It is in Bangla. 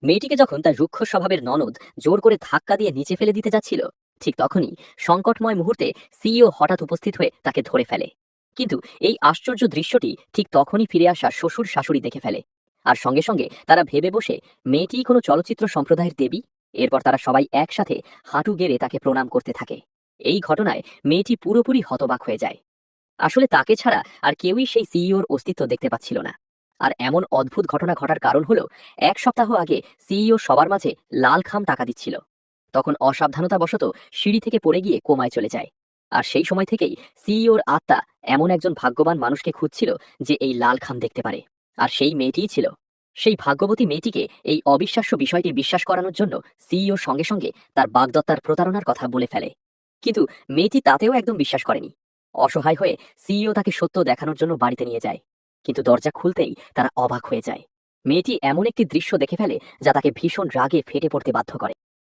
মেয়েটিকে যখন তার রুক্ষ স্বভাবের ননদ জোর করে ধাক্কা দিয়ে নিচে ফেলে দিতে যাচ্ছিল, ঠিক তখনই সংকটময় মুহূর্তে সিইও হঠাৎ উপস্থিত হয়ে তাকে ধরে ফেলে। কিন্তু এই আশ্চর্য দৃশ্যটি ঠিক তখনই ফিরে আসা শ্বশুর শাশুড়ি দেখে ফেলে। আর সঙ্গে সঙ্গে তারা ভেবে বসে মেয়েটি কোনো চলচ্চিত্র সম্প্রদায়ের দেবী। এরপর তারা সবাই একসাথে হাঁটু গেড়ে তাকে প্রণাম করতে থাকে। এই ঘটনায় মেয়েটি পুরোপুরি হতবাক হয়ে যায়। আসলে তাকে ছাড়া আর কেউই সেই সিইওর অস্তিত্ব দেখতে পাচ্ছিল না। আর এমন অদ্ভুত ঘটনা ঘটার কারণ হলো, 1 সপ্তাহ আগে সিইও সবার মাঝে লাল খাম টাকা দিচ্ছিল। তখন অসাবধানতাবশত সিঁড়ি থেকে পড়ে গিয়ে কোমায় চলে যায়। আর সেই সময় থেকেই সিইওর আত্মা এমন একজন ভাগ্যবান মানুষকে খুঁজছিল যে এই লাল খাম দেখতে পারে। আর সেই মেয়েটিই ছিল। সেই ভাগ্যবতী মেয়েটিকে এই অবিশ্বাস্য বিষয়টি বিশ্বাস করানোর জন্য সিইও সঙ্গে সঙ্গে তার বাগদত্তার প্রতারণার কথা বলে ফেলে। কিন্তু মেয়েটি তাতেও একদম বিশ্বাস করেনি। অসহায় হয়ে সিইও তাকে সত্য দেখানোর জন্য বাড়িতে নিয়ে যায়। কিন্তু দরজা খুলতেই তারা অবাক হয়ে যায়। মেয়েটি এমন একটি দৃশ্য দেখে ফেলে যা তাকে ভীষণ রাগে ফেটে পড়তে বাধ্য করে।